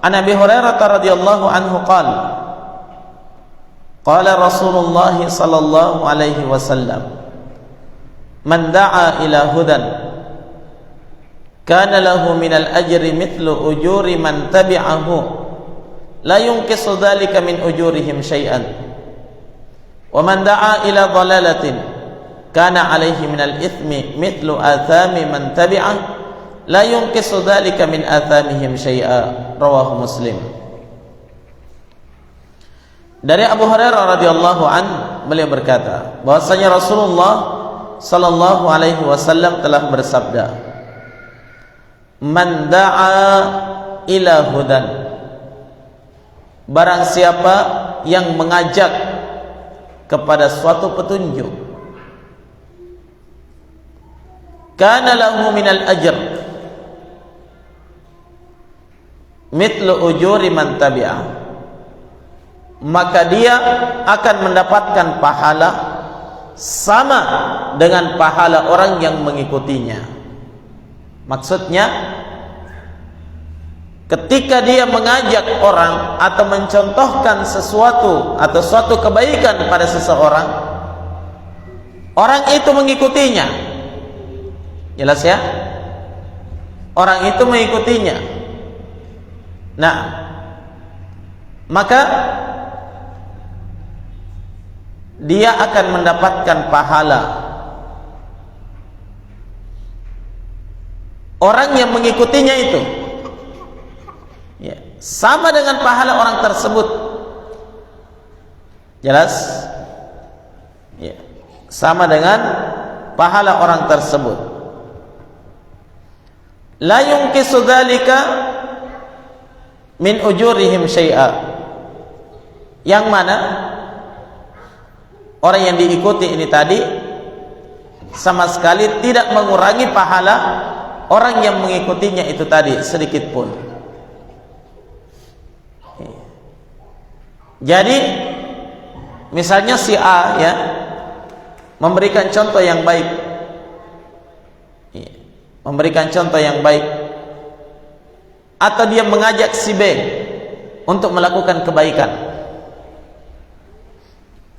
An Abi Hurairah radhiyallahu anhu qala qala Rasulullah sallallahu alaihi wasallam man da'a ila hudan kana lahu minal ajri mithlu ujuri man tabi'ahu la yunqisu dhalika min ujurihim syai'an wa man da'a ila dhalalatin kana alaihi minal ithmi mithlu athami man tabi'ah la yunqisu dhalika min athamihim syai'a. Rawahu Muslim. Dari Abu Hurairah radhiyallahu an, beliau berkata bahwasanya Rasulullah sallallahu alaihi wasallam telah bersabda, man da'a ila hudan, barang siapa yang mengajak kepada suatu petunjuk, kana lahu minal ajr mithlu ujuri man tabi'ah, maka dia akan mendapatkan pahala sama dengan pahala orang yang mengikutinya. Maksudnya, ketika dia mengajak orang atau mencontohkan sesuatu atau suatu kebaikan pada seseorang, orang itu mengikutinya. Jelas ya? Orang itu mengikutinya. Nah, maka dia akan mendapatkan pahala. Orang yang mengikutinya itu ya, sama dengan pahala orang tersebut. Jelas? Ya, sama dengan pahala orang tersebut. La yunqisu dzalika min ujurihim syai'a, yang mana orang yang diikuti ini tadi sama sekali tidak mengurangi pahala orang yang mengikutinya itu tadi sedikit pun. Jadi misalnya si A ya memberikan contoh yang baik, memberikan contoh yang baik, atau dia mengajak si B untuk melakukan kebaikan.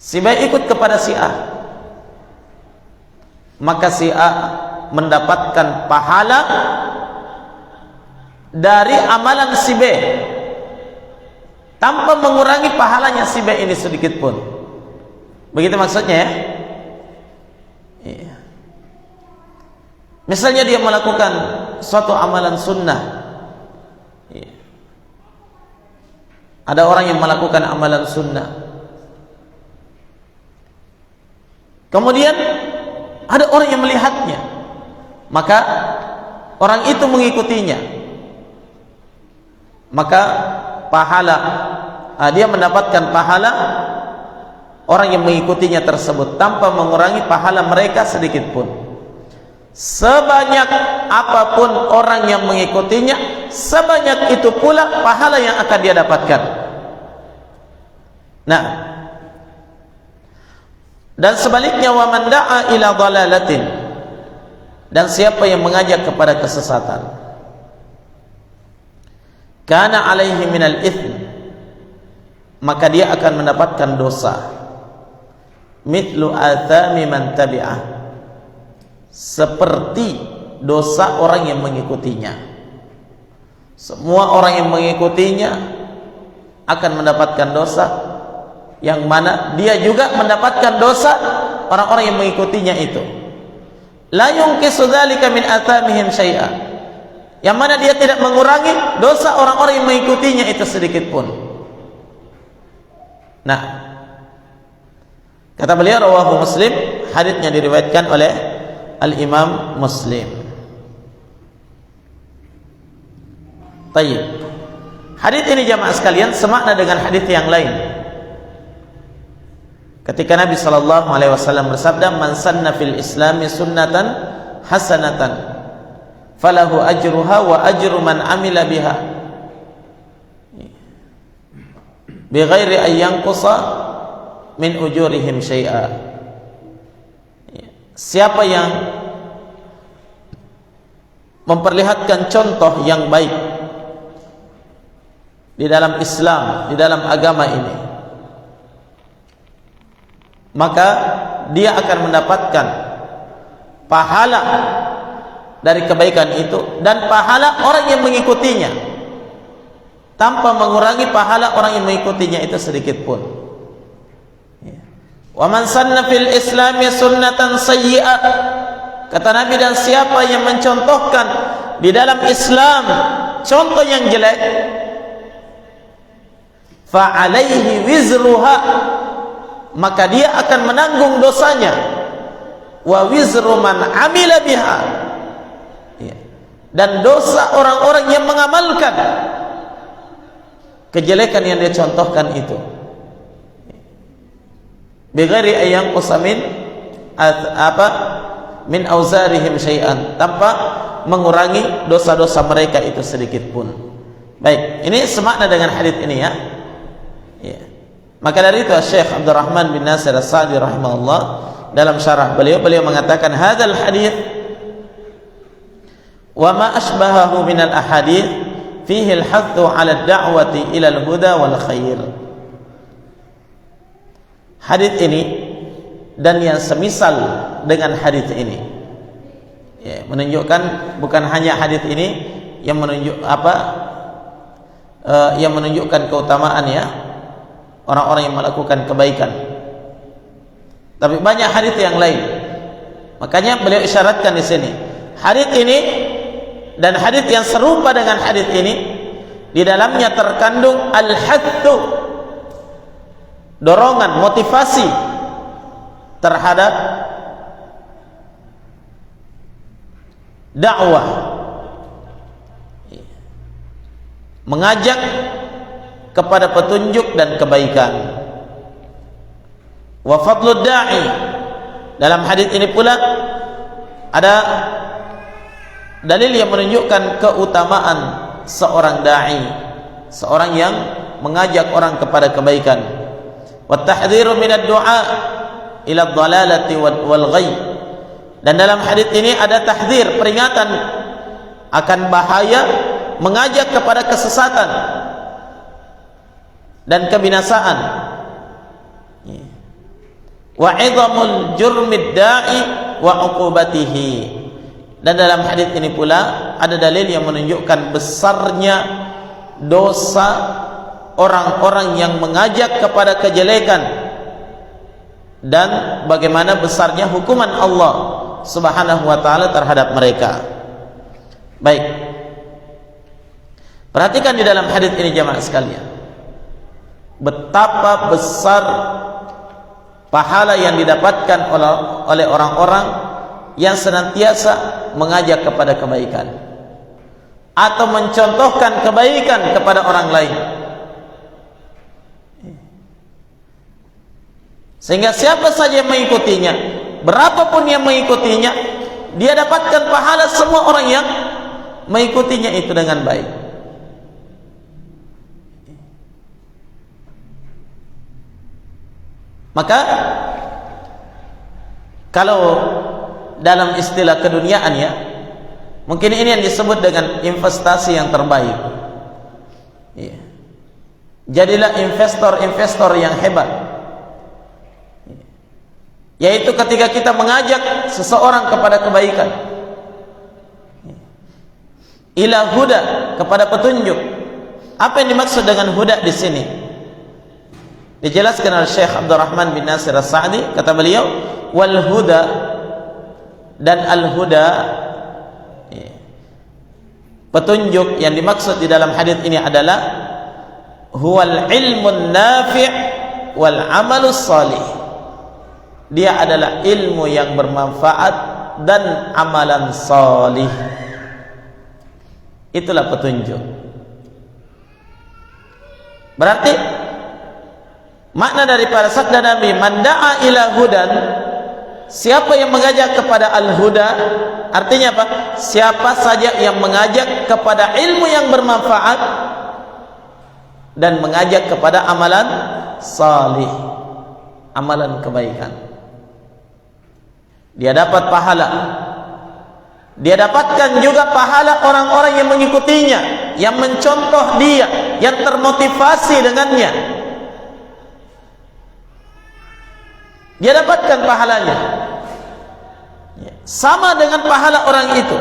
Si B ikut kepada si A, maka si A mendapatkan pahala dari amalan si B tanpa mengurangi pahalanya si B ini sedikit pun. Begitu maksudnya ya? Iya. Misalnya dia melakukan suatu amalan sunnah. Iya. Ada orang yang melakukan amalan sunnah, kemudian ada orang yang melihatnya, maka orang itu mengikutinya, maka pahala dia mendapatkan pahala orang yang mengikutinya tersebut tanpa mengurangi pahala mereka sedikit pun. Sebanyak apapun orang yang mengikutinya, sebanyak itu pula pahala yang akan dia dapatkan. Nah, dan sebaliknya, wa man da'a ila dhalalatin, dan siapa yang mengajak kepada kesesatan, kana alaihi minal itsm, maka dia akan mendapatkan dosa mithlu athami man tabi'ah, seperti dosa orang yang mengikutinya. Semua orang yang mengikutinya akan mendapatkan dosa, yang mana dia juga mendapatkan dosa orang-orang yang mengikutinya itu. La yunqisu dzalika min athamihim syai'a, yang mana dia tidak mengurangi dosa orang-orang yang mengikutinya itu sedikit pun. Nah, kata beliau, rawahu Muslim, haditsnya diriwayatkan oleh Al-Imam Muslim. Tayyib. Hadits ini jamaah sekalian semakna dengan hadits yang lain. Ketika Nabi sallallahu alaihi wasallam bersabda, "Man sanna fil Islami sunnatan hasanatan, falahu ajruha wa ajru man amila biha, bighairi an yanqusa min ujurihim syai'a." Siapa yang memperlihatkan contoh yang baik di dalam Islam, di dalam agama ini, maka dia akan mendapatkan pahala dari kebaikan itu dan pahala orang yang mengikutinya, tanpa mengurangi pahala orang yang mengikutinya itu sedikit pun. Wa man sanna fil islami sunnatan sayyi'ah, kata Nabi, dan siapa yang mencontohkan di dalam Islam contoh yang jelek, fa alaihi wizruha, maka dia akan menanggung dosanya, wa wizru man amila biha, dan dosa orang-orang yang mengamalkan kejelekan yang dia contohkan itu, bighairi ayyan qusamin min auzarihim syai'an, tanpa mengurangi dosa-dosa mereka itu sedikit pun. Baik, ini semakna dengan hadis ini ya. Maka dari itu Syekh Abdul Rahman bin Nasir As-Sa'di rahimahullah dalam syarah beliau mengatakan hadzal hadis wa ma asbahahu min al-ahadits fihi al-hathu 'ala ad-da'wati ila al-huda wal khair. Hadis ini dan yang semisal dengan hadis ini, ya, menunjukkan bukan hanya hadis ini yang yang menunjukkan keutamaan ya orang-orang yang melakukan kebaikan, tapi banyak hadis yang lain. Makanya beliau isyaratkan di sini hadis ini dan hadis yang serupa dengan hadis ini, di dalamnya terkandung al-hathu, dorongan, motivasi terhadap dakwah, mengajak kepada petunjuk dan kebaikan. Wa fadlud da'i, dalam hadis ini pula ada dalil yang menunjukkan keutamaan seorang da'i, seorang yang mengajak orang kepada kebaikan. Wa tahdhiru minad du'a ila dhalalati wal ghayy, dan dalam hadis ini ada tahdzir, peringatan akan bahaya mengajak kepada kesesatan dan kebinasaan. Wa 'idhamul jurmid da'i wa 'uqubatihi, dan dalam hadis ini pula ada dalil yang menunjukkan besarnya dosa orang-orang yang mengajak kepada kejelekan dan bagaimana besarnya hukuman Allah Subhanahu wa taala terhadap mereka. Baik, perhatikan di dalam hadis ini jamaah sekalian, betapa besar pahala yang didapatkan oleh orang-orang yang senantiasa mengajak kepada kebaikan atau mencontohkan kebaikan kepada orang lain, sehingga siapa saja yang mengikutinya, berapapun yang mengikutinya, dia dapatkan pahala semua orang yang mengikutinya itu dengan baik. Maka kalau dalam istilah keduniaan ya, mungkin ini yang disebut dengan investasi yang terbaik. Jadilah investor-investor yang hebat, yaitu ketika kita mengajak seseorang kepada kebaikan, ila huda, kepada petunjuk. Apa yang dimaksud dengan huda di sini? Dijelaskan oleh Syekh Abdul Rahman bin Nasir As-Sa'di, kata beliau, wal huda, dan al huda, petunjuk yang dimaksud di dalam hadis ini adalah huwal ilmun nafi' wal amalus salih. Dia adalah ilmu yang bermanfaat dan amalan salih. Itulah petunjuk. Berarti makna daripada sabda Nabi, man da'a ila hudan, siapa yang mengajak kepada al-huda, artinya apa? Siapa saja yang mengajak kepada ilmu yang bermanfaat dan mengajak kepada amalan salih, amalan kebaikan, dia dapat pahala Dia dapatkan juga pahala orang-orang yang mengikutinya, yang mencontoh dia, yang termotivasi dengannya. Dia dapatkan pahalanya sama dengan pahala orang itu,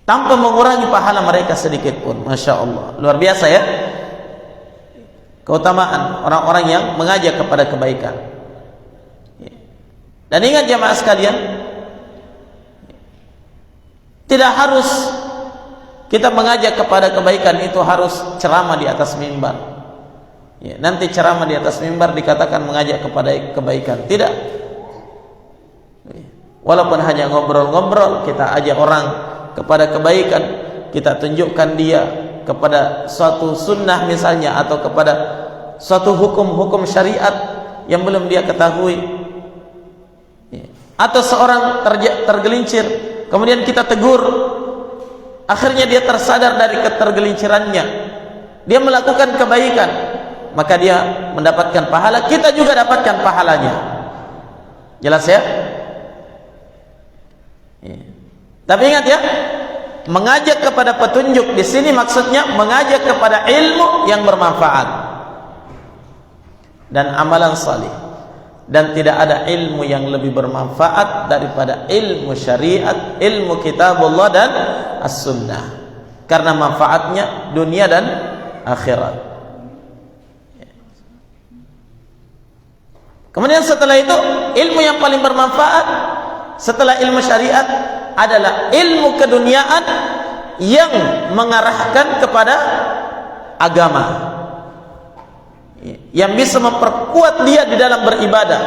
tanpa mengurangi pahala mereka sedikit pun. Masya Allah, luar biasa ya keutamaan orang-orang yang mengajak kepada kebaikan. Dan ingat jamaah sekalian, tidak harus kita mengajak kepada kebaikan itu harus ceramah di atas mimbar. Nanti ceramah di atas mimbar dikatakan mengajak kepada kebaikan. Tidak. Walaupun hanya ngobrol-ngobrol, kita ajak orang kepada kebaikan, kita tunjukkan dia kepada suatu sunnah misalnya, atau kepada suatu hukum-hukum syariat yang belum dia ketahui. Atau seorang tergelincir, kemudian kita tegur, akhirnya dia tersadar dari ketergelincirannya, dia melakukan kebaikan, maka dia mendapatkan pahala, kita juga dapatkan pahalanya. Jelas ya? Tapi ingat ya, mengajak kepada petunjuk di sini maksudnya mengajak kepada ilmu yang bermanfaat dan amalan salih. Dan tidak ada ilmu yang lebih bermanfaat daripada ilmu syariat, ilmu kitabullah dan as-sunnah, karena manfaatnya dunia dan akhirat. Kemudian setelah itu, ilmu yang paling bermanfaat setelah ilmu syariat adalah ilmu keduniaan yang mengarahkan kepada agama, yang bisa memperkuat dia di dalam beribadah,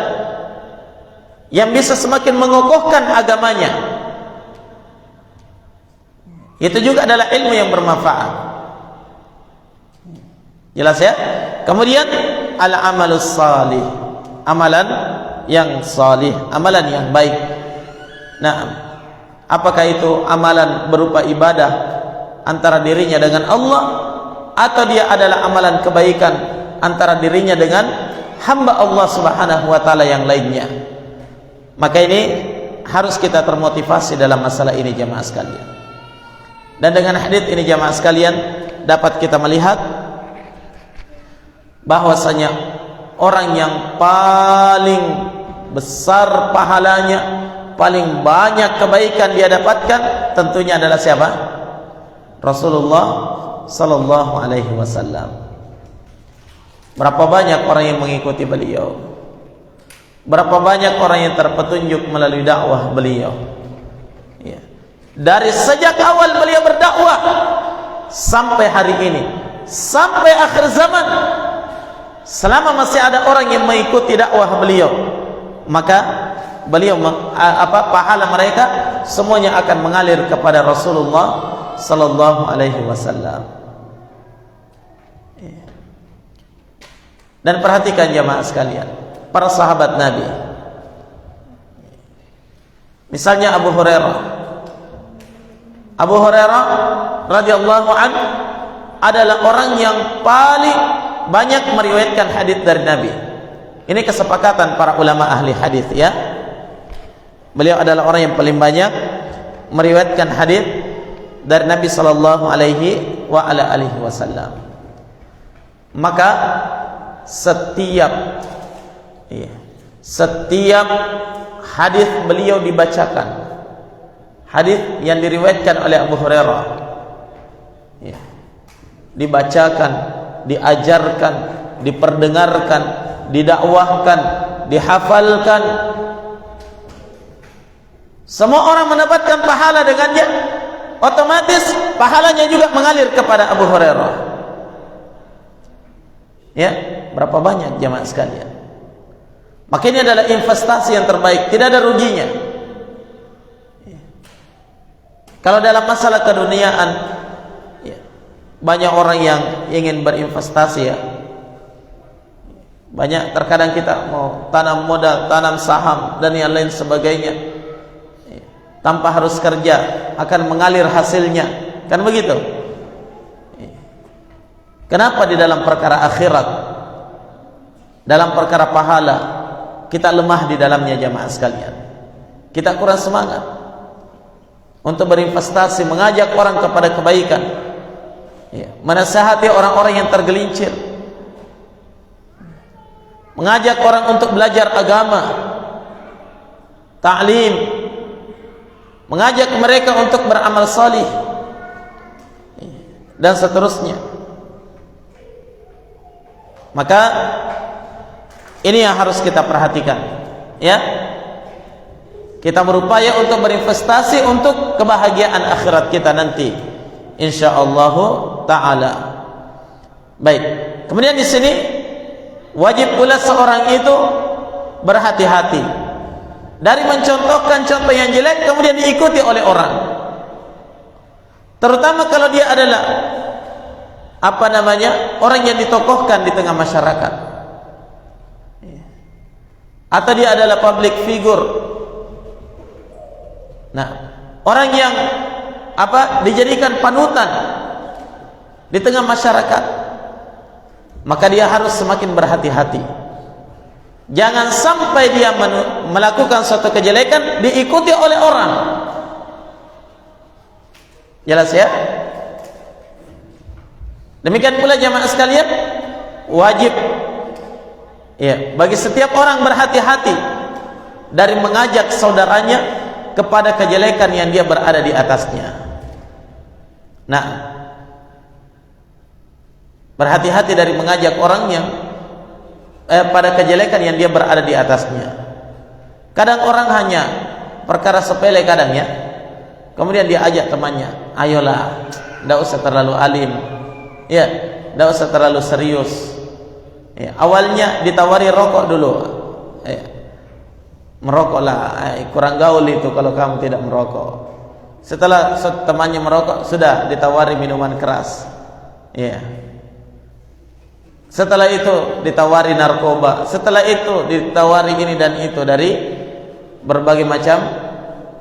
yang bisa semakin mengokohkan agamanya. Itu juga adalah ilmu yang bermanfaat. Jelas ya? Kemudian al-amalus salih, amalan yang salih, amalan yang baik. Nah, apakah itu amalan berupa ibadah antara dirinya dengan Allah, atau dia adalah amalan kebaikan antara dirinya dengan hamba Allah Subhanahu wa taala yang lainnya? Maka ini harus kita termotivasi dalam masalah ini jamaah sekalian. Dan dengan hadits ini jamaah sekalian dapat kita melihat bahwasanya orang yang paling besar pahalanya, paling banyak kebaikan dia dapatkan, tentunya adalah siapa? Rasulullah sallallahu alaihi wasallam. Berapa banyak orang yang mengikuti beliau, berapa banyak orang yang terpetunjuk melalui dakwah beliau, ya. Dari sejak awal beliau berdakwah sampai hari ini, sampai akhir zaman, selama masih ada orang yang mengikuti dakwah beliau, maka beliau pahala mereka semuanya akan mengalir kepada Rasulullah sallallahu alaihi wasallam. Dan perhatikan jamaah sekalian, para sahabat Nabi, misalnya Abu Hurairah radhiyallahu anhu adalah orang yang paling banyak meriwayatkan hadis dari Nabi. Ini kesepakatan para ulama ahli hadis ya. Beliau adalah orang yang paling banyak meriwayatkan hadis dari Nabi sallallahu alaihi wasallam. Maka setiap hadis beliau dibacakan, hadis yang diriwayatkan oleh Abu Hurairah, dibacakan, diajarkan, diperdengarkan, didakwahkan, dihafalkan, semua orang mendapatkan pahala dengannya, otomatis pahalanya juga mengalir kepada Abu Hurairah. Ya, berapa banyak jamaah sekalian. Maka ini adalah investasi yang terbaik, tidak ada ruginya. Kalau dalam masalah keduniaan, banyak orang yang ingin berinvestasi ya. Banyak, terkadang kita mau tanam modal, tanam saham dan yang lain sebagainya, tanpa harus kerja, akan mengalir hasilnya, kan begitu? Kenapa di dalam perkara akhirat, dalam perkara pahala, kita lemah di dalamnya jamaah sekalian? kita kurang semangat untuk berinvestasi, mengajak orang kepada kebaikan, ya, menasihati orang-orang yang tergelincir, mengajak orang untuk belajar agama, ta'lim, mengajak mereka untuk beramal salih, dan seterusnya. Maka ini yang harus kita perhatikan, ya. Kita berupaya untuk berinvestasi untuk kebahagiaan akhirat kita nanti, insyaallah taala. Baik. Kemudian di sini wajib pula seorang itu berhati-hati dari mencontohkan contoh yang jelek kemudian diikuti oleh orang. Terutama kalau dia adalah orang yang ditokohkan di tengah masyarakat, atau dia adalah public figure. Nah, orang yang dijadikan panutan di tengah masyarakat, maka dia harus semakin berhati-hati. Jangan sampai dia melakukan suatu kejelekan diikuti oleh orang. Jelas ya? Demikian pula jamaah sekalian, wajib ya bagi setiap orang berhati-hati dari mengajak saudaranya kepada kejelekan yang dia berada di atasnya. Nah, berhati-hati dari mengajak orang yang pada kejelekan yang dia berada di atasnya. Kadang orang hanya perkara sepele kadang ya, kemudian dia ajak temannya, ayolah, tidak usah terlalu alim, ya, tidak usah terlalu serius. Ya, awalnya ditawari rokok dulu, ya. Merokoklah, kurang gaul itu kalau kamu tidak merokok. Setelah temannya merokok, sudah ditawari minuman keras, ya. Setelah itu ditawari narkoba, setelah itu ditawari ini dan itu dari berbagai macam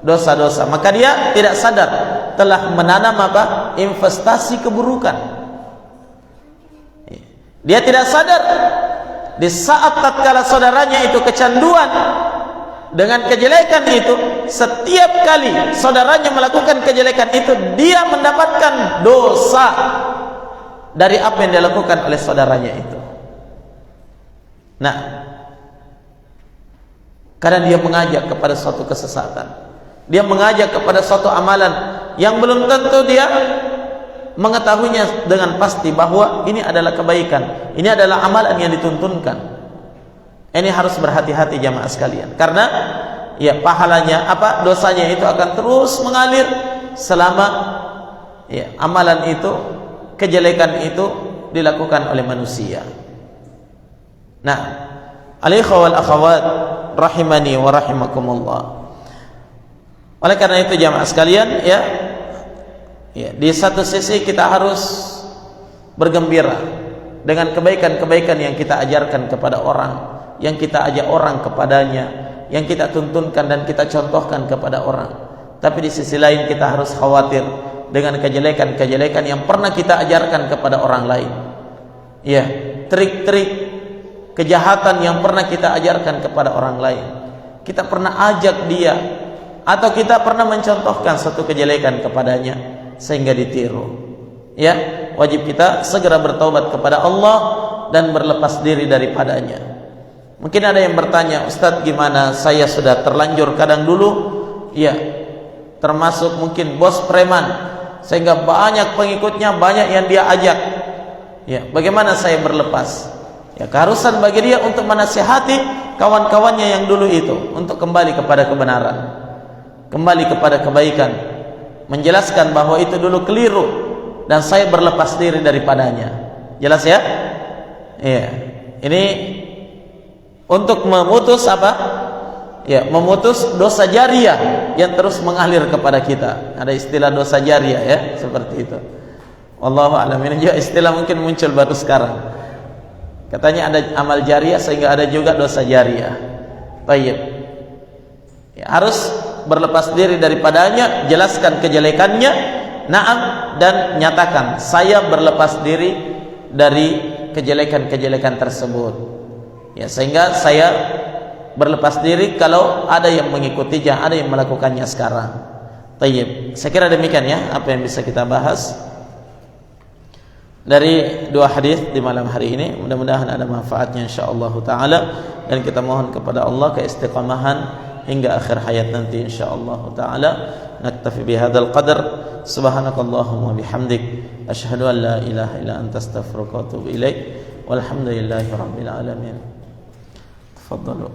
dosa-dosa. Maka dia tidak sadar telah menanam investasi keburukan. Dia tidak sadar di saat tatkala saudaranya itu kecanduan dengan kejelekan itu, setiap kali saudaranya melakukan kejelekan itu, dia mendapatkan dosa dari apa yang dilakukan oleh saudaranya itu. Nah, kadang dia mengajak kepada suatu kesesatan, dia mengajak kepada suatu amalan yang belum tentu dia mengetahuinya dengan pasti bahwa ini adalah kebaikan, ini adalah amalan yang dituntunkan. Ini harus berhati-hati jamaah sekalian, karena ya pahalanya dosanya itu akan terus mengalir selama ya amalan itu, kejelekan itu dilakukan oleh manusia. Nah, al-ikhwa wal akhawat rahimani wa rahimakumullah. Oleh karena itu jamaah sekalian, ya di satu sisi kita harus bergembira dengan kebaikan-kebaikan yang kita ajarkan kepada orang, yang kita ajak orang kepadanya, yang kita tuntunkan dan kita contohkan kepada orang. Tapi di sisi lain kita harus khawatir dengan kejelekan-kejelekan yang pernah kita ajarkan kepada orang lain. Ya, trik-trik kejahatan yang pernah kita ajarkan kepada orang lain. Kita pernah ajak dia, atau kita pernah mencontohkan satu kejelekan kepadanya sehingga ditiru. Ya, wajib kita segera bertaubat kepada Allah dan berlepas diri daripadanya. Mungkin ada yang bertanya, Ustadz gimana, saya sudah terlanjur kadang dulu ya termasuk mungkin bos preman, sehingga banyak pengikutnya, banyak yang dia ajak, ya bagaimana saya berlepas? Ya keharusan bagi dia untuk menasihati kawan-kawannya yang dulu itu untuk kembali kepada kebenaran, kembali kepada kebaikan, menjelaskan bahwa itu dulu keliru dan saya berlepas diri daripadanya. Jelas ya? Iya. Ini untuk memutus ya, memutus dosa jariah yang terus mengalir kepada kita. Ada istilah dosa jariah ya, seperti itu. Wallahu a'lam. Ini juga istilah mungkin muncul baru sekarang. Katanya ada amal jariah sehingga ada juga dosa jariah. Baik. Ya, harus berlepas diri daripadanya, jelaskan kejelekannya, na'am, dan nyatakan saya berlepas diri dari kejelekan-kejelekan tersebut. Ya, sehingga saya berlepas diri kalau ada yang mengikutinya, ada yang melakukannya sekarang. Tayyib. Saya kira demikian ya apa yang bisa kita bahas dari dua hadis di malam hari ini. Mudah-mudahan ada manfaatnya insyaallah taala, dan kita mohon kepada Allah keistiqamahan hingga akhir hayat nanti insyaallah taala. Naktafi bihadzal qadar. Subhanakallahumma bihamdik asyhadu an la ilaha illa anta astaghfiruka wa atubu ilaik. Walhamdulillahi rabbil alamin. Tafadhalu.